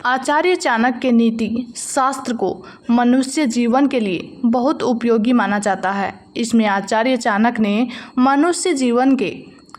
आचार्य चाणक्य नीति शास्त्र को मनुष्य जीवन के लिए बहुत उपयोगी माना जाता है। इसमें आचार्य चाणक्य ने मनुष्य जीवन के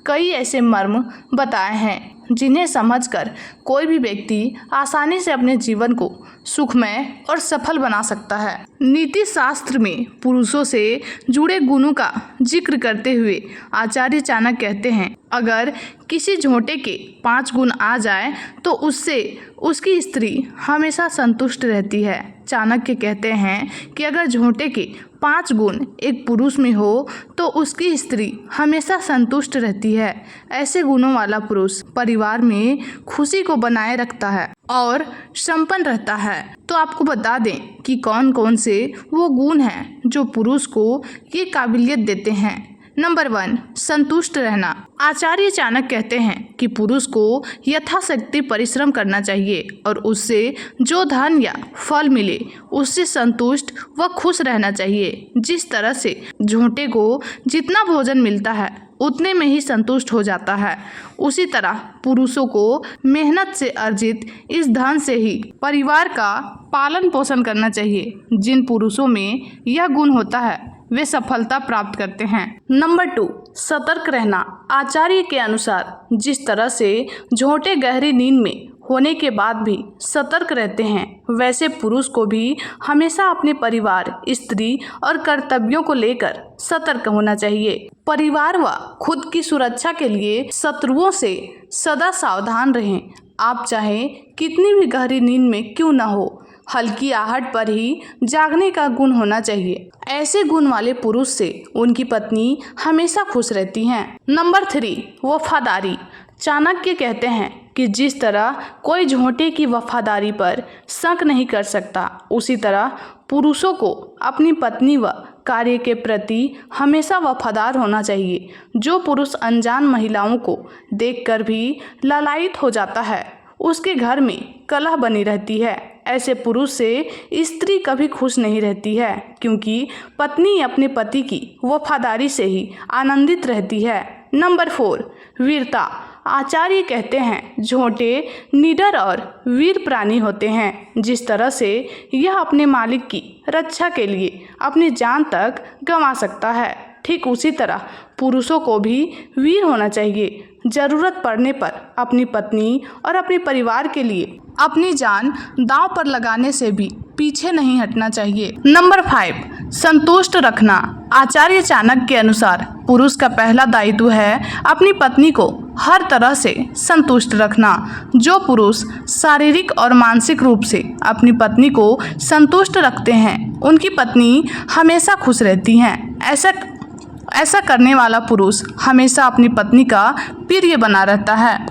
कई ऐसे मर्म बताए हैं जिन्हें समझकर कोई भी व्यक्ति आसानी से अपने जीवन को सुखमय और सफल बना सकता है। नीति शास्त्र में पुरुषों से जुड़े गुणों का जिक्र करते हुए आचार्य चाणक्य कहते हैं, अगर किसी झोंटे के 5 गुण आ जाए तो उससे उसकी स्त्री हमेशा संतुष्ट रहती है। चाणक्य कहते हैं कि अगर झोंटे के 5 गुण एक पुरुष में हो तो उसकी स्त्री हमेशा संतुष्ट रहती है। ऐसे गुणों वाला पुरुष परिवार में खुशी को बनाए रखता है और संपन्न रहता है। तो आपको बता दें कि कौन कौन से वो गुण हैं जो पुरुष को ये काबिलियत देते हैं। नंबर 1, संतुष्ट रहना। आचार्य चाणक्य कहते हैं कि पुरुष को यथाशक्ति परिश्रम करना चाहिए और उससे जो धन या फल मिले उससे संतुष्ट व खुश रहना चाहिए। जिस तरह से झोंटे को जितना भोजन मिलता है उतने में ही संतुष्ट हो जाता है, उसी तरह पुरुषों को मेहनत से अर्जित इस धन से ही परिवार का पालन पोषण करना चाहिए। जिन पुरुषों में यह गुण होता है वे सफलता प्राप्त करते हैं। नंबर 2, सतर्क रहना। आचार्य के अनुसार जिस तरह से झोंटे गहरी नींद में होने के बाद भी सतर्क रहते हैं, वैसे पुरुष को भी हमेशा अपने परिवार, स्त्री और कर्तव्यों को लेकर सतर्क होना चाहिए। परिवार व खुद की सुरक्षा के लिए शत्रुओं से सदा सावधान रहें। आप चाहे कितनी भी गहरी नींद में क्यों न हो, हल्की आहट पर ही जागने का गुण होना चाहिए। ऐसे गुण वाले पुरुष से उनकी पत्नी हमेशा खुश रहती हैं। नंबर 3, वफादारी। चाणक्य कहते हैं कि जिस तरह कोई झोंटे की वफादारी पर शक नहीं कर सकता, उसी तरह पुरुषों को अपनी पत्नी व कार्य के प्रति हमेशा वफादार होना चाहिए। जो पुरुष अनजान महिलाओं को देखकर भी लालायित हो जाता है, उसके घर में कलह बनी रहती है। ऐसे पुरुष से स्त्री कभी खुश नहीं रहती है, क्योंकि पत्नी अपने पति की वफादारी से ही आनंदित रहती है। नंबर 4, वीरता। आचार्य कहते हैं झोंटे निडर और वीर प्राणी होते हैं। जिस तरह से यह अपने मालिक की रक्षा के लिए अपनी जान तक गंवा सकता है, ठीक उसी तरह पुरुषों को भी वीर होना चाहिए। जरूरत पड़ने पर अपनी पत्नी और अपने परिवार के लिए अपनी जान दांव पर लगाने से भी पीछे नहीं हटना चाहिए। नंबर 5, संतुष्ट रखना। आचार्य चाणक्य के अनुसार पुरुष का पहला दायित्व है अपनी पत्नी को हर तरह से संतुष्ट रखना। जो पुरुष शारीरिक और मानसिक रूप से अपनी पत्नी को संतुष्ट रखते हैं, उनकी पत्नी हमेशा खुश रहती हैं। ऐसा करने वाला पुरुष हमेशा अपनी पत्नी का प्रिय बना रहता है।